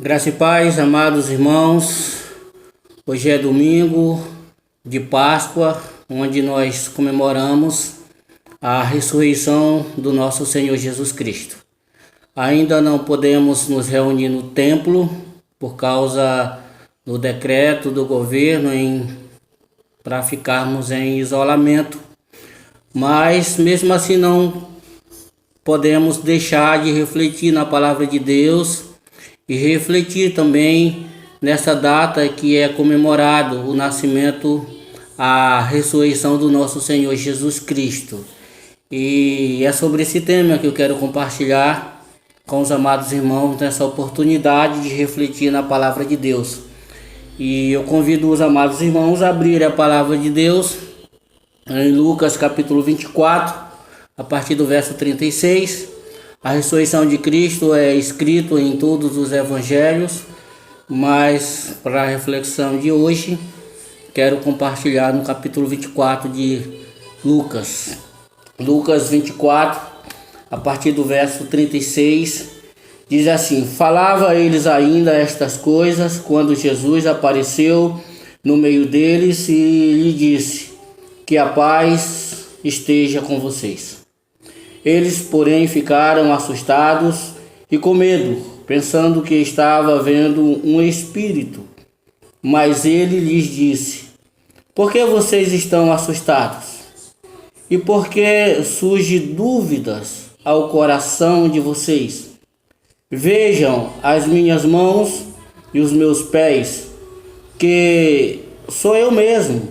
Graça e paz, amados irmãos. Hoje é domingo de Páscoa, onde nós comemoramos a ressurreição do nosso Senhor Jesus Cristo. Ainda não podemos nos reunir no templo por causa do decreto do governo para ficarmos em isolamento, mas mesmo assim não podemos deixar de refletir na palavra de Deus e refletir também nessa data que é comemorado o nascimento, a ressurreição do nosso Senhor Jesus Cristo. E é sobre esse tema que eu quero compartilhar com os amados irmãos nessa oportunidade de refletir na palavra de Deus. E eu convido os amados irmãos a abrirem a palavra de Deus em Lucas capítulo 24, a partir do verso 36. A ressurreição de Cristo é escrito em todos os evangelhos, mas para a reflexão de hoje, quero compartilhar no capítulo 24 de Lucas. Lucas 24, a partir do verso 36, diz assim: Falava eles ainda estas coisas, quando Jesus apareceu no meio deles e lhe disse: Que a paz esteja com vocês. Eles, porém, ficaram assustados e com medo, pensando que estava vendo um espírito. Mas ele lhes disse: Por que vocês estão assustados? E por que surgem dúvidas ao coração de vocês? Vejam as minhas mãos e os meus pés, que sou eu mesmo.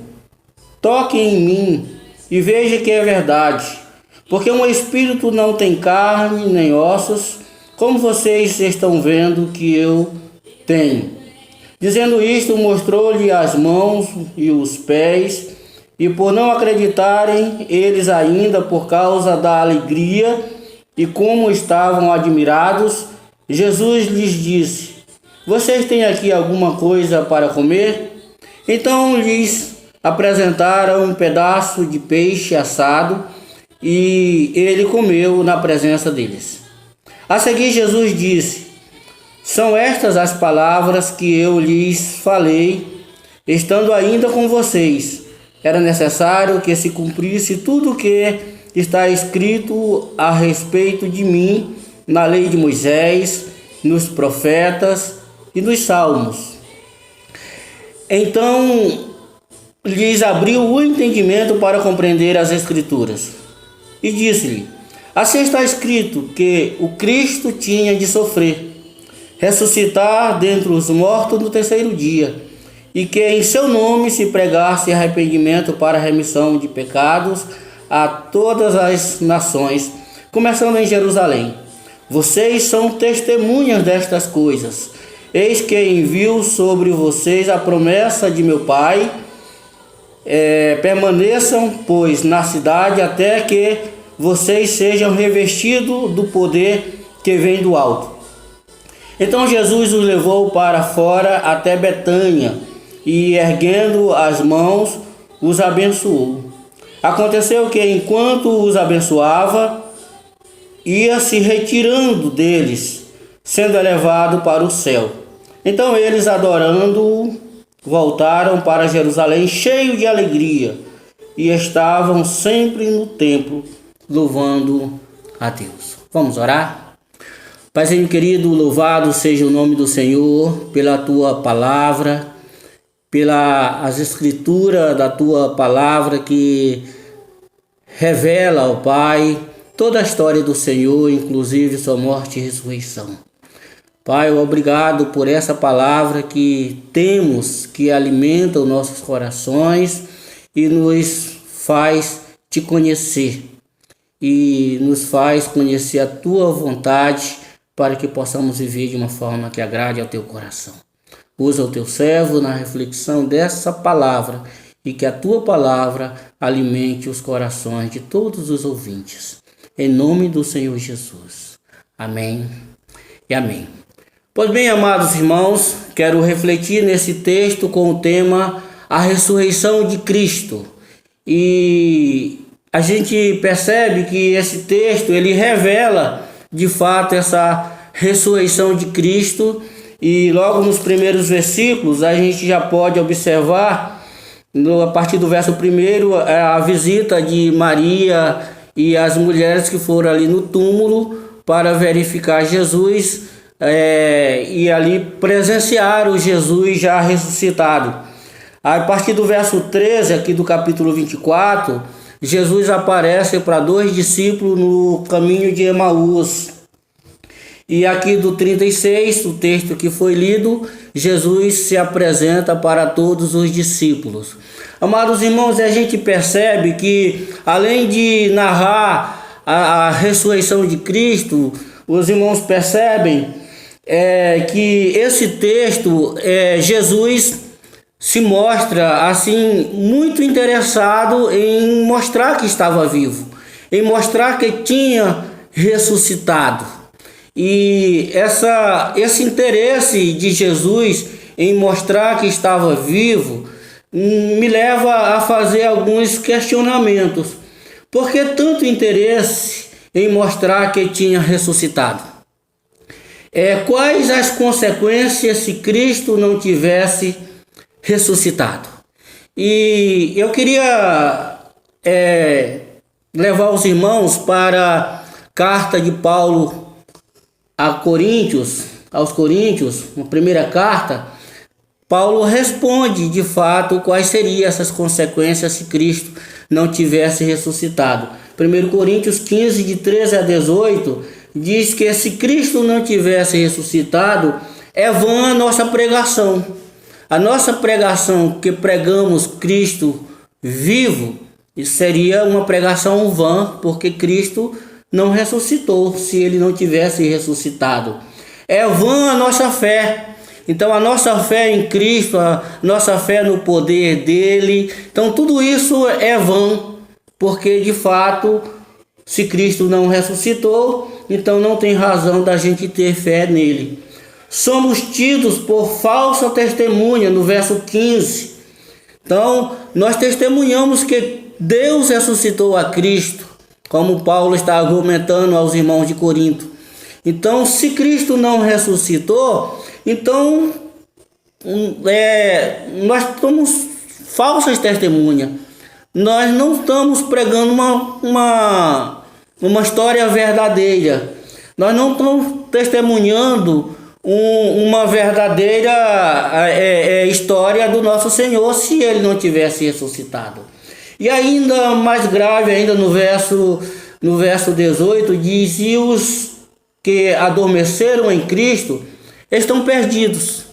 Toquem em mim e vejam que é verdade. Porque um espírito não tem carne nem ossos, como vocês estão vendo que eu tenho. Dizendo isto, mostrou-lhe as mãos e os pés, e por não acreditarem eles ainda por causa da alegria e como estavam admirados, Jesus lhes disse: Vocês têm aqui alguma coisa para comer? Então lhes apresentaram um pedaço de peixe assado, e ele comeu na presença deles. A seguir Jesus disse: São estas as palavras que eu lhes falei, estando ainda com vocês. Era necessário que se cumprisse tudo o que está escrito a respeito de mim na lei de Moisés, nos profetas e nos salmos. Então lhes abriu o entendimento para compreender as Escrituras. E disse-lhe: Assim está escrito que o Cristo tinha de sofrer, ressuscitar dentre os mortos no terceiro dia, e que em seu nome se pregasse arrependimento para a remissão de pecados a todas as nações, começando em Jerusalém. Vocês são testemunhas destas coisas. Eis que envio sobre vocês a promessa de meu Pai. Permaneçam, pois, na cidade até que vocês sejam revestidos do poder que vem do alto. Então Jesus os levou para fora até Betânia e, erguendo as mãos, os abençoou. Aconteceu que, enquanto os abençoava, ia se retirando deles, sendo elevado para o céu. Então eles, adorando-o, voltaram para Jerusalém cheios de alegria e estavam sempre no templo louvando a Deus. Vamos orar? Paizinho querido, louvado seja o nome do Senhor pela tua palavra, pelas escrituras da tua palavra que revela, ó Pai, toda a história do Senhor, inclusive sua morte e ressurreição. Pai, obrigado por essa palavra que temos, que alimenta os nossos corações e nos faz te conhecer. E nos faz conhecer a tua vontade para que possamos viver de uma forma que agrade ao teu coração. Usa o teu servo na reflexão dessa palavra e que a tua palavra alimente os corações de todos os ouvintes. Em nome do Senhor Jesus. Amém e amém. Pois bem, amados irmãos, quero refletir nesse texto com o tema A Ressurreição de Cristo. E a gente percebe que esse texto ele revela de fato essa ressurreição de Cristo E logo nos primeiros versículos a gente já pode observar, a partir do verso 1, a visita de Maria e as mulheres que foram ali no túmulo para verificar Jesus e ali presenciaram Jesus já ressuscitado. A partir do verso 13 aqui do capítulo 24, Jesus aparece para 2 discípulos no caminho de Emaús. E aqui do 36, o texto que foi lido, Jesus se apresenta para todos os discípulos. Amados irmãos, a gente percebe que, além de narrar a ressurreição de Cristo, os irmãos percebem que esse texto, Jesus se mostra assim muito interessado em mostrar que estava vivo, em mostrar que tinha ressuscitado. E esse interesse de Jesus em mostrar que estava vivo me leva a fazer alguns questionamentos. Por que tanto interesse em mostrar que tinha ressuscitado? Quais as consequências se Cristo não tivesse ressuscitado? E eu queria levar os irmãos para a carta de Paulo aos Coríntios, na primeira carta. Paulo responde de fato quais seriam essas consequências se Cristo não tivesse ressuscitado. 1 Coríntios 15, de 13 a 18, diz que se Cristo não tivesse ressuscitado, é vã a nossa pregação. A nossa pregação que pregamos Cristo vivo, seria uma pregação vã, porque Cristo não ressuscitou se ele não tivesse ressuscitado. É vã a nossa fé. Então a nossa fé em Cristo, a nossa fé no poder dele, então tudo isso é vã, porque de fato, se Cristo não ressuscitou, então não tem razão da gente ter fé nele. Somos tidos por falsa testemunha, no verso 15. Então nós testemunhamos que Deus ressuscitou a Cristo, como Paulo está argumentando aos irmãos de Corinto. Então, se Cristo não ressuscitou, então nós somos falsas testemunhas. Nós não estamos pregando uma história verdadeira. Nós não estamos testemunhando uma verdadeira história do nosso Senhor se ele não tivesse ressuscitado. E ainda mais grave, ainda no verso 18, diz: e os que adormeceram em Cristo estão perdidos.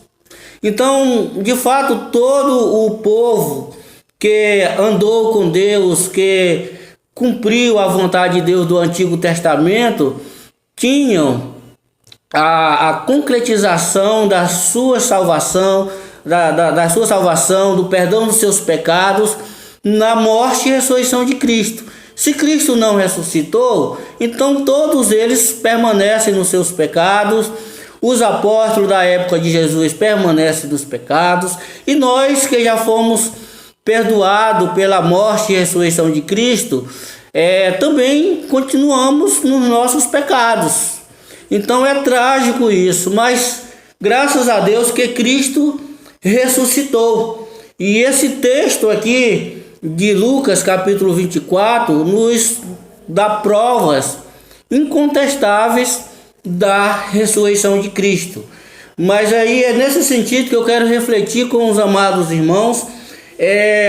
Então, de fato, todo o povo que andou com Deus, que cumpriu a vontade de Deus do Antigo Testamento, tinham a concretização da sua salvação, da sua salvação, do perdão dos seus pecados, na morte e ressurreição de Cristo. Se Cristo não ressuscitou, então todos eles permanecem nos seus pecados. Os apóstolos da época de Jesus permanecem nos pecados, e nós que já fomos perdoados pela morte e ressurreição de Cristo, também continuamos nos nossos pecados. Então é trágico isso, mas graças a Deus que Cristo ressuscitou. E esse texto aqui de Lucas capítulo 24 nos dá provas incontestáveis da ressurreição de Cristo. Mas aí é nesse sentido que eu quero refletir com os amados irmãos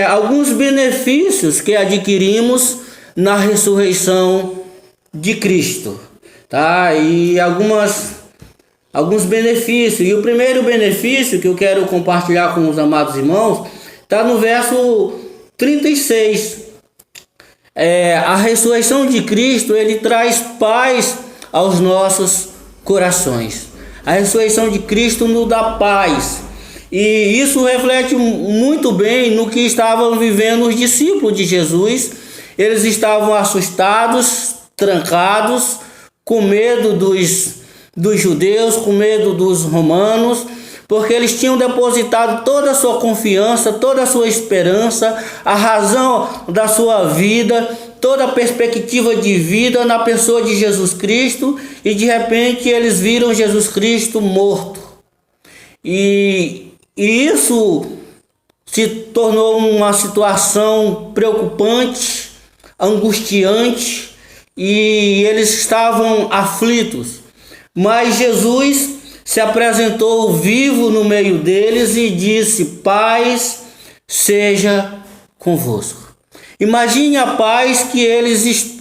alguns benefícios que adquirimos na ressurreição de Cristo, tá? E alguns benefícios. E o primeiro benefício que eu quero compartilhar com os amados irmãos está no verso 36. A ressurreição de Cristo, ele traz paz aos nossos corações. A ressurreição de Cristo nos dá paz. E isso reflete muito bem no que estavam vivendo os discípulos de Jesus. Eles estavam assustados, trancados, com medo dos judeus, com medo dos romanos, porque eles tinham depositado toda a sua confiança, toda a sua esperança, a razão da sua vida, toda a perspectiva de vida na pessoa de Jesus Cristo, e de repente eles viram Jesus Cristo morto. E isso se tornou uma situação preocupante, angustiante, e eles estavam aflitos. Mas Jesus se apresentou vivo no meio deles e disse: paz seja convosco. Imagine a paz que eles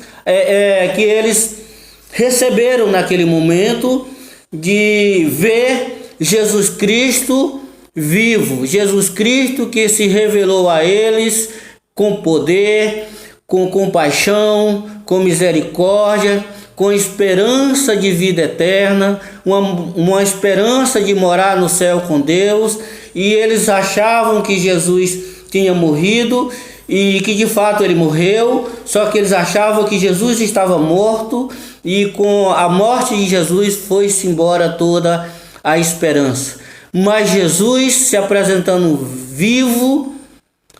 receberam naquele momento de ver Jesus Cristo vivo, Jesus Cristo que se revelou a eles com poder, com compaixão, com misericórdia, com esperança de vida eterna, uma esperança de morar no céu com Deus. E eles achavam que Jesus tinha morrido e que de fato ele morreu, só que eles achavam que Jesus estava morto, e com a morte de Jesus foi-se embora toda a esperança. Mas Jesus, se apresentando vivo,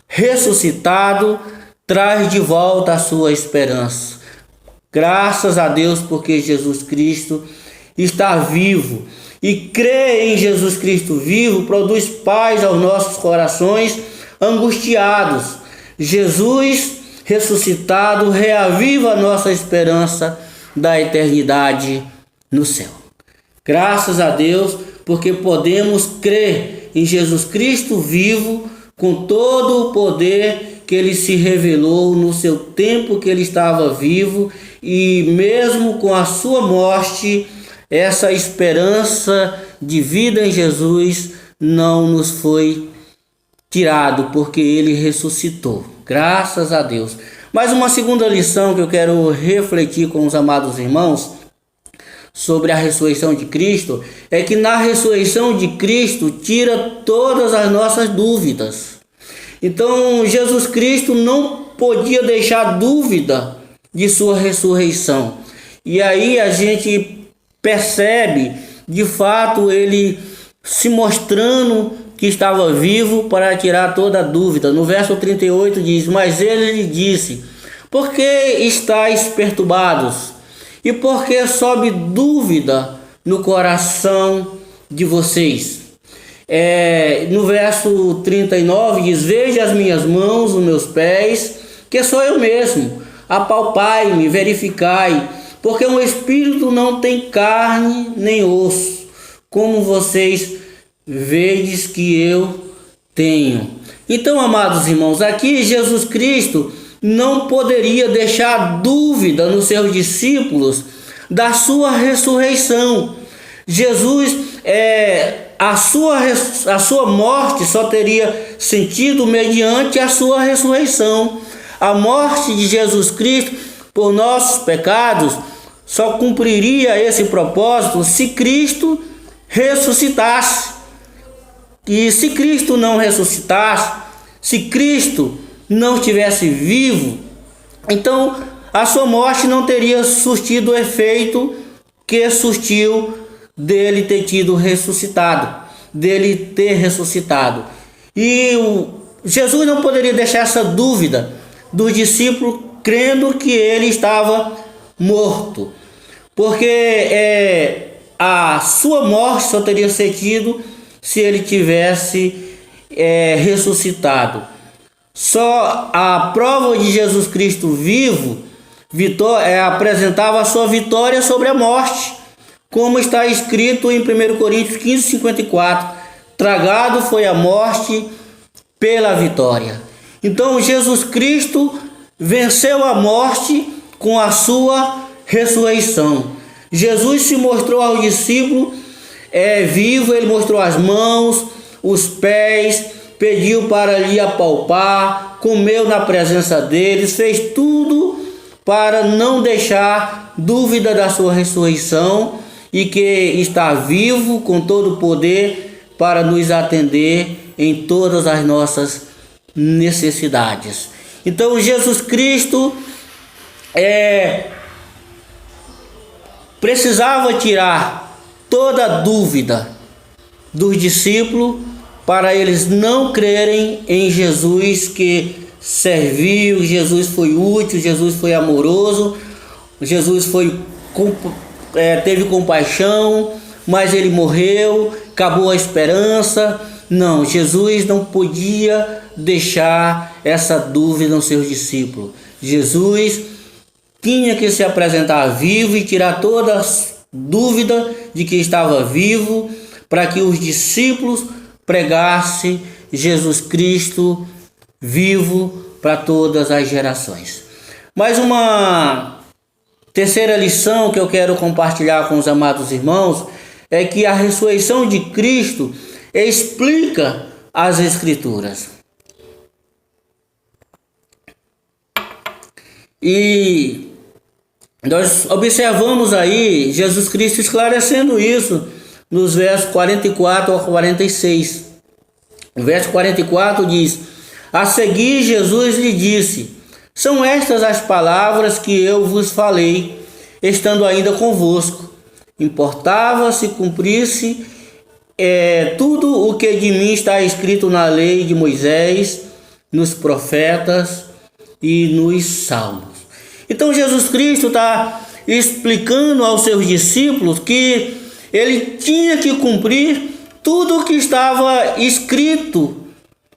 ressuscitado, traz de volta a sua esperança. Graças a Deus, porque Jesus Cristo está vivo. E crer em Jesus Cristo vivo produz paz aos nossos corações angustiados. Jesus ressuscitado reaviva a nossa esperança da eternidade no céu. Graças a Deus, porque podemos crer em Jesus Cristo vivo, com todo o poder que ele se revelou no seu tempo que ele estava vivo, e mesmo com a sua morte, essa esperança de vida em Jesus não nos foi tirado, porque ele ressuscitou. Graças a Deus. Mas uma segunda lição que eu quero refletir com os amados irmãos sobre a ressurreição de Cristo é que na ressurreição de Cristo tira todas as nossas dúvidas. Então Jesus Cristo não podia deixar dúvida de sua ressurreição. E aí a gente percebe de fato ele se mostrando que estava vivo para tirar toda a dúvida. No verso 38 diz: mas ele lhe disse: por que estáis perturbados? E por que sobe dúvida no coração de vocês? No verso 39 diz: veja as minhas mãos, os meus pés, que sou eu mesmo. Apalpai-me, verificai, porque um espírito não tem carne nem osso, como vocês vedes que eu tenho. Então, amados irmãos, aqui Jesus Cristo não poderia deixar dúvida nos seus discípulos da sua ressurreição. Jesus, a sua morte só teria sentido mediante a sua ressurreição. A morte de Jesus Cristo por nossos pecados só cumpriria esse propósito se Cristo ressuscitasse. E se Cristo não ressuscitasse, se Cristo não estivesse vivo, então a sua morte não teria surtido o efeito que surtiu dele ter tido ressuscitado, dele ter ressuscitado. E Jesus não poderia deixar essa dúvida dos discípulos, crendo que ele estava morto, porque a sua morte só teria sentido se ele tivesse ressuscitado. Só a prova de Jesus Cristo vivo apresentava a sua vitória sobre a morte, como está escrito em 1 Coríntios 15:54: tragado foi a morte pela vitória. Então Jesus Cristo venceu a morte com a sua ressurreição. Jesus se mostrou aos discípulos vivo, ele mostrou as mãos, os pés, pediu para lhe apalpar, comeu na presença deles, fez tudo para não deixar dúvida da sua ressurreição, e que está vivo com todo o poder para nos atender em todas as nossas necessidades. Então Jesus Cristo precisava tirar toda a dúvida dos discípulos para eles não crerem em Jesus, que serviu, Jesus foi útil, Jesus foi amoroso, Jesus teve compaixão, mas ele morreu acabou a esperança. Não, Jesus não podia deixar essa dúvida nos seus discípulos. Jesus tinha que se apresentar vivo e tirar toda a dúvida de que estava vivo, para que os discípulos pregassem Jesus Cristo vivo para todas as gerações. Mais uma terceira lição que eu quero compartilhar com os amados irmãos é que a ressurreição de Cristo explica as Escrituras. E nós observamos aí Jesus Cristo esclarecendo isso nos versos 44 a 46. O verso 44 diz: a seguir Jesus lhe disse: são estas as palavras que eu vos falei, estando ainda convosco. Importava se cumprisse tudo o que de mim está escrito na lei de Moisés, nos profetas e nos salmos. Então Jesus Cristo está explicando aos seus discípulos que ele tinha que cumprir tudo o que estava escrito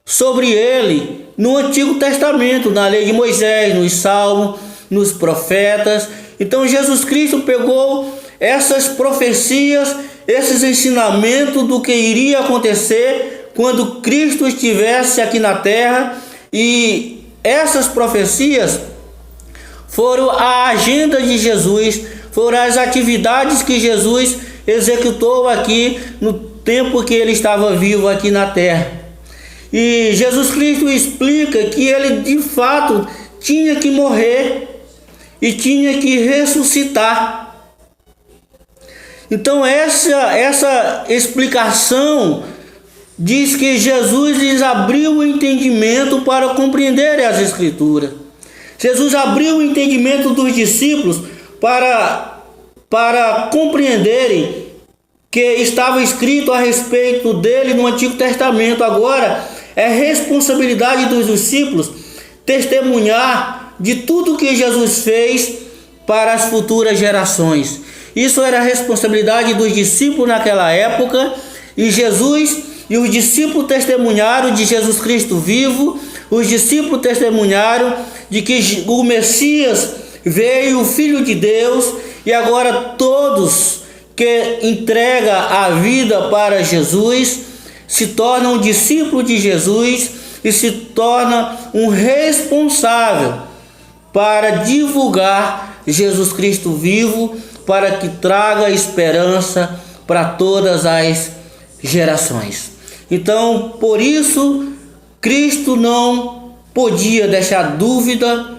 sobre ele no Antigo Testamento, na lei de Moisés, nos salmos, nos profetas. Então Jesus Cristo pegou essas profecias, esses ensinamentos do que iria acontecer quando Cristo estivesse aqui na terra, e essas profecias foram a agenda de Jesus, foram as atividades que Jesus executou aqui no tempo que ele estava vivo aqui na terra. E Jesus Cristo explica que ele de fato tinha que morrer e tinha que ressuscitar. Então essa explicação diz que Jesus lhes abriu o entendimento para compreender as Escrituras. Jesus abriu o entendimento dos discípulos para compreenderem que estava escrito a respeito dele no Antigo Testamento. Agora é responsabilidade dos discípulos testemunhar de tudo que Jesus fez para as futuras gerações. Isso era a responsabilidade dos discípulos naquela época, e Jesus e os discípulos testemunharam de Jesus Cristo vivo. Os discípulos testemunharam de que o Messias veio, o Filho de Deus, e agora todos que entregam a vida para Jesus se tornam discípulos de Jesus e se tornam um responsável para divulgar Jesus Cristo vivo, para que traga esperança para todas as gerações. Então, por isso, Cristo não podia deixar dúvida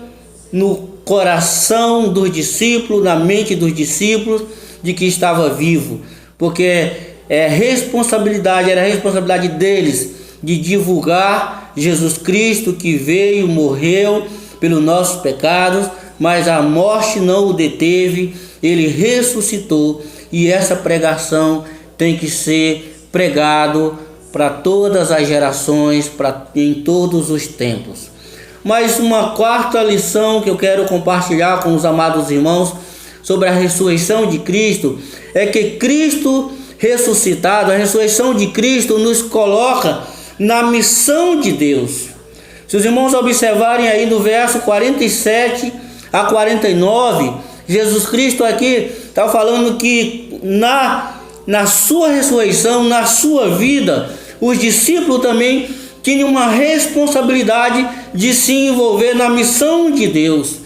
no coração dos discípulos, na mente dos discípulos, de que estava vivo, porque era a responsabilidade deles de divulgar Jesus Cristo, que veio, morreu pelos nossos pecados, mas a morte não o deteve, ele ressuscitou, e essa pregação tem que ser pregado para todas as gerações, em todos os tempos. Mas uma quarta lição que eu quero compartilhar com os amados irmãos sobre a ressurreição de Cristo é que Cristo ressuscitado, a ressurreição de Cristo nos coloca na missão de Deus. Se os irmãos observarem aí no verso 47 a 49, Jesus Cristo aqui está falando que na sua ressurreição, na sua vida, os discípulos também tinham uma responsabilidade de se envolver na missão de Deus.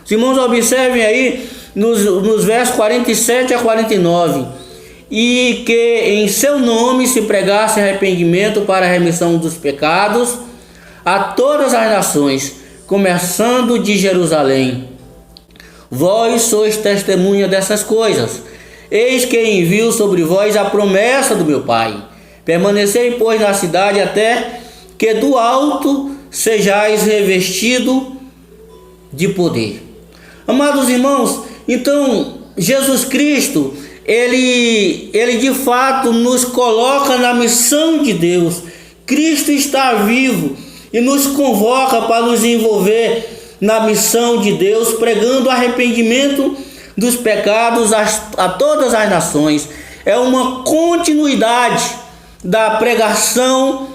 Os irmãos observem aí nos versos 47 a 49. E que em seu nome se pregasse arrependimento para a remissão dos pecados a todas as nações, começando de Jerusalém. Vós sois testemunha dessas coisas. Eis que envio sobre vós a promessa do meu Pai. Permanecei, pois, na cidade até que do alto sejais revestido de poder. Amados irmãos, então Jesus Cristo, ele de fato nos coloca na missão de Deus. Cristo está vivo e nos convoca para nos envolver na missão de Deus, pregando arrependimento dos pecados a todas as nações. É uma continuidade da pregação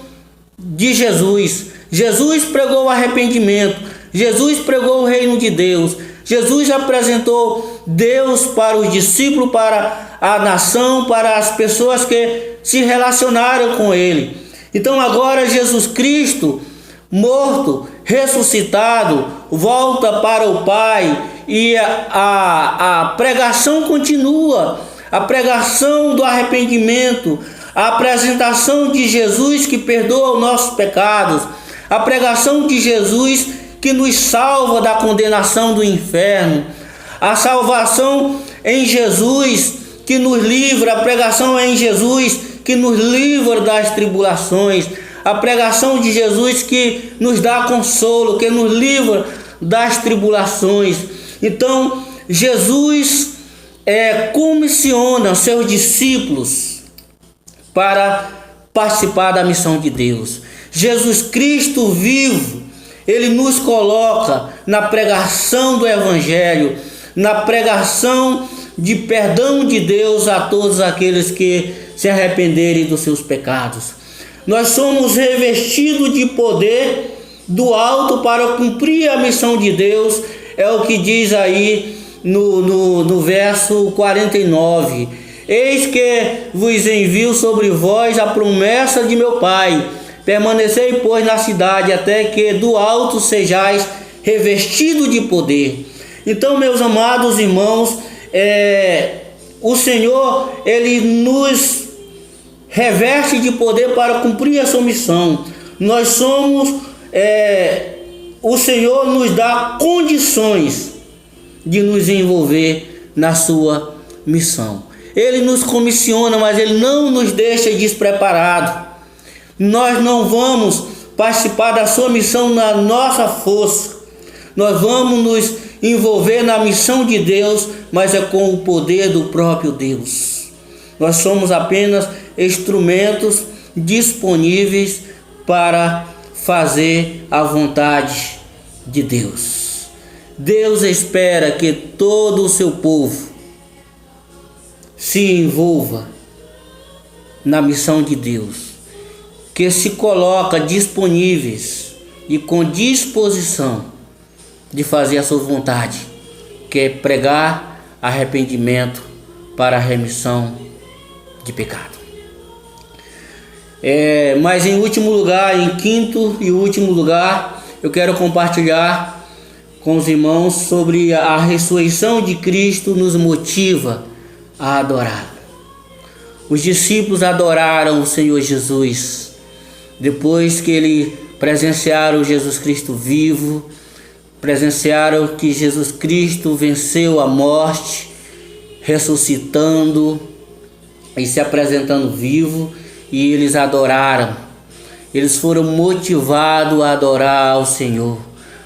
de Jesus. Jesus pregou o arrependimento, Jesus pregou o reino de Deus, Jesus apresentou Deus para os discípulos, para a nação, para as pessoas que se relacionaram com ele. Então agora Jesus Cristo, morto, ressuscitado, volta para o Pai, e a pregação continua, a pregação do arrependimento, a apresentação de Jesus que perdoa os nossos pecados, a pregação de Jesus que nos salva da condenação do inferno, a salvação em Jesus que nos livra, a pregação em Jesus que nos livra das tribulações, a pregação de Jesus que nos dá consolo, que nos livra das tribulações. Então, Jesus comissiona seus discípulos para participar da missão de Deus. Jesus Cristo vivo, ele nos coloca na pregação do Evangelho, na pregação de perdão de Deus a todos aqueles que se arrependerem dos seus pecados. Nós somos revestidos de poder do alto para cumprir a missão de Deus, é o que diz aí no verso 49. Eis que vos envio sobre vós a promessa de meu Pai. Permanecei, pois, na cidade, até que do alto sejais revestido de poder. Então, meus amados irmãos, o Senhor, ele nos reveste de poder para cumprir a sua missão. Nós somos, o Senhor nos dá condições de nos envolver na sua missão. Ele nos comissiona, mas ele não nos deixa despreparados. Nós não vamos participar da sua missão na nossa força. Nós vamos nos envolver na missão de Deus, mas é com o poder do próprio Deus. Nós somos apenas instrumentos disponíveis para fazer a vontade de Deus. Deus espera que todo o seu povo se envolva na missão de Deus, que se coloca disponíveis e com disposição de fazer a sua vontade, que é pregar arrependimento para a remissão de pecado. Mas em último lugar, em quinto e último lugar, eu quero compartilhar com os irmãos sobre a ressurreição de Cristo nos motiva a adorar. Os discípulos adoraram o Senhor Jesus depois que eles presenciaram Jesus Cristo vivo, presenciaram que Jesus Cristo venceu a morte, ressuscitando e se apresentando vivo, e eles adoraram. Eles foram motivados a adorar ao Senhor,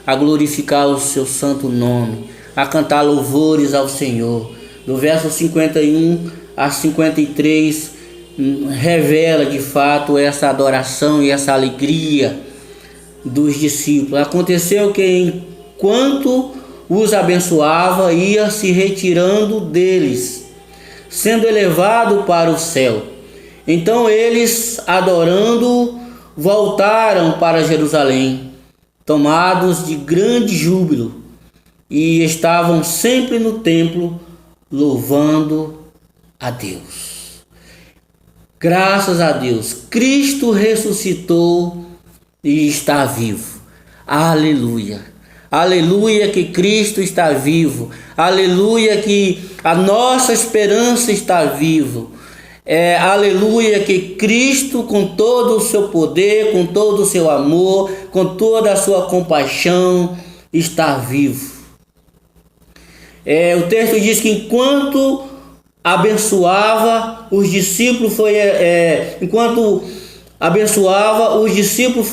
a glorificar o seu santo nome, a cantar louvores ao Senhor. Do verso 51 a 53 revela de fato essa adoração e essa alegria dos discípulos. Aconteceu que enquanto os abençoava, ia se retirando deles, sendo elevado para o céu. Então eles, adorando, voltaram para Jerusalém, tomados de grande júbilo, e estavam sempre no templo louvando a Deus. Graças a Deus, Cristo ressuscitou e está vivo. Aleluia. Aleluia que Cristo está vivo. Aleluia que a nossa esperança está vivo. Aleluia que Cristo, com todo o seu poder, com todo o seu amor, com toda a sua compaixão, está vivo. O texto diz que enquanto abençoava os discípulos, enquanto abençoava os discípulos,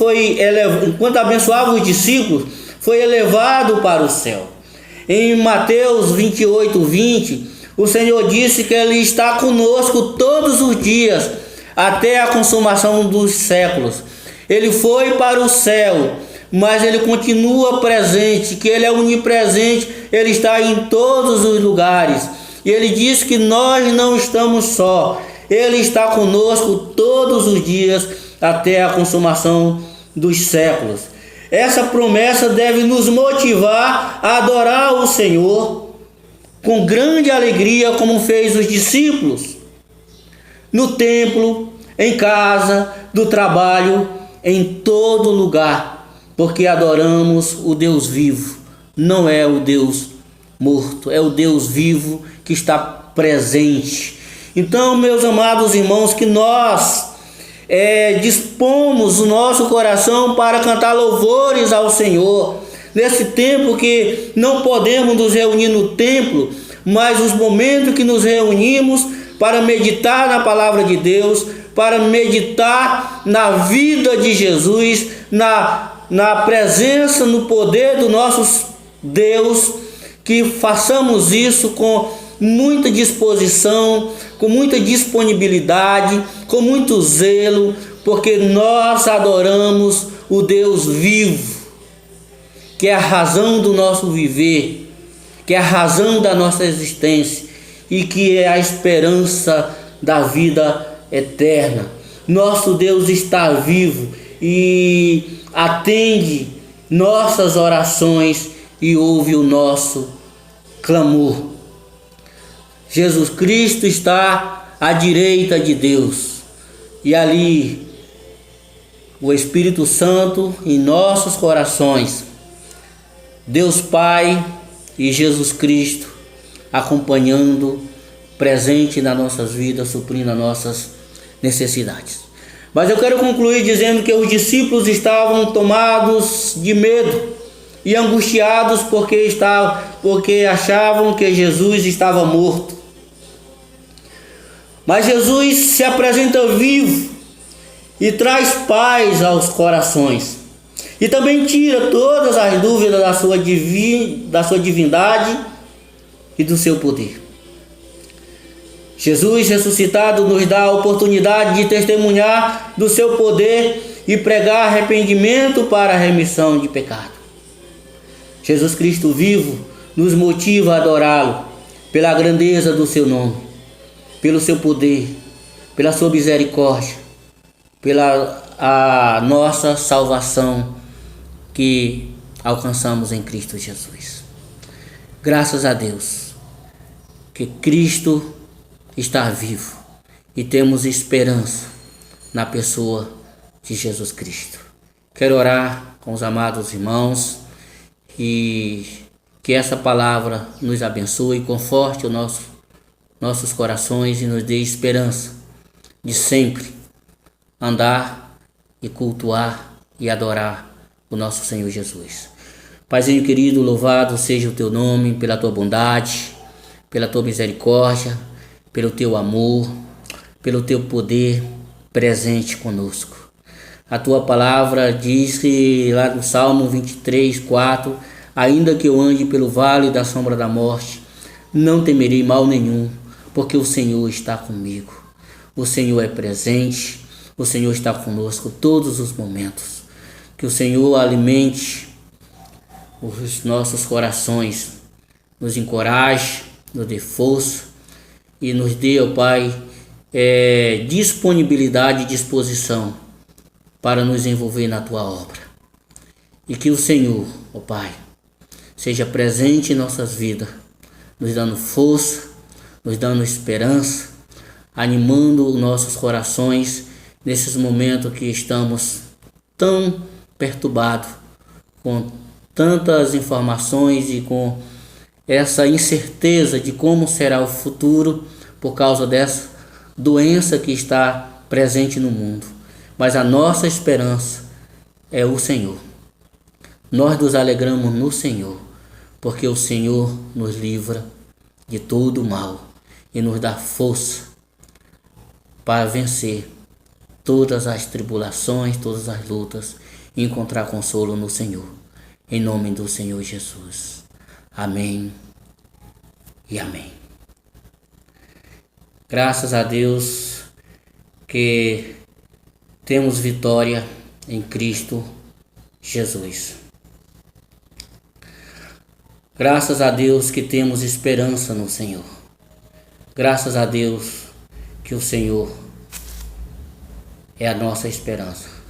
foi elevado para o céu. Em Mateus 28:20, o Senhor disse que Ele está conosco todos os dias, até a consumação dos séculos. Ele foi para o céu, mas Ele continua presente, que Ele é onipresente, Ele está em todos os lugares. E Ele diz que nós não estamos só. Ele está conosco todos os dias até a consumação dos séculos. Essa promessa deve nos motivar a adorar o Senhor com grande alegria, como fez os discípulos, no templo, em casa, no trabalho, em todo lugar, porque adoramos o Deus vivo, não é o Deus morto, é o Deus vivo que está presente. Então, meus amados irmãos, que nós dispomos o nosso coração para cantar louvores ao Senhor, nesse tempo que não podemos nos reunir no templo, mas os momentos que nos reunimos para meditar na palavra de Deus, para meditar na vida de Jesus, na presença, no poder do nosso Deus, que façamos isso com muita disposição, com muita disponibilidade, com muito zelo, porque nós adoramos o Deus vivo, que é a razão do nosso viver, que é a razão da nossa existência e que é a esperança da vida eterna. Nosso Deus está vivo e atende nossas orações e ouve o nosso clamor. Jesus Cristo está à direita de Deus e ali o Espírito Santo em nossos corações, Deus Pai e Jesus Cristo acompanhando, presente nas nossas vidas, suprindo as nossas necessidades. Mas eu quero concluir dizendo que os discípulos estavam tomados de medo e angustiados porque achavam que Jesus estava morto. Mas Jesus se apresenta vivo e traz paz aos corações. E também tira todas as dúvidas da sua divindade e do seu poder. Jesus ressuscitado nos dá a oportunidade de testemunhar do seu poder e pregar arrependimento para a remissão de pecado. Jesus Cristo vivo nos motiva a adorá-lo pela grandeza do seu nome, pelo seu poder, pela sua misericórdia, pela a nossa salvação que alcançamos em Cristo Jesus. Graças a Deus que Cristo está vivo e temos esperança na pessoa de Jesus Cristo. Quero orar com os amados irmãos e que essa palavra nos abençoe e conforte nossos corações e nos dê esperança de sempre andar e cultuar e adorar o nosso Senhor Jesus. Paizinho querido, louvado seja o teu nome pela tua bondade, pela tua misericórdia, pelo teu amor, pelo teu poder presente conosco. A tua palavra diz que lá no Salmo 23, 4, ainda que eu ande pelo vale da sombra da morte, não temerei mal nenhum, porque o Senhor está comigo. O Senhor é presente, o Senhor está conosco todos os momentos. Que o Senhor alimente os nossos corações, nos encoraje, nos dê força e nos dê, ó Pai, disponibilidade e disposição para nos envolver na Tua obra. E que o Senhor, ó Pai, seja presente em nossas vidas, nos dando força, nos dando esperança, animando os nossos corações nesses momentos que estamos tão perturbados, com tantas informações e com essa incerteza de como será o futuro por causa dessa doença que está presente no mundo. Mas a nossa esperança é o Senhor. Nós nos alegramos no Senhor, porque o Senhor nos livra de todo o mal e nos dá força para vencer todas as tribulações, todas as lutas e encontrar consolo no Senhor. Em nome do Senhor Jesus. Amém e amém. Graças a Deus que temos vitória em Cristo Jesus. Graças a Deus que temos esperança no Senhor. Graças a Deus que o Senhor é a nossa esperança.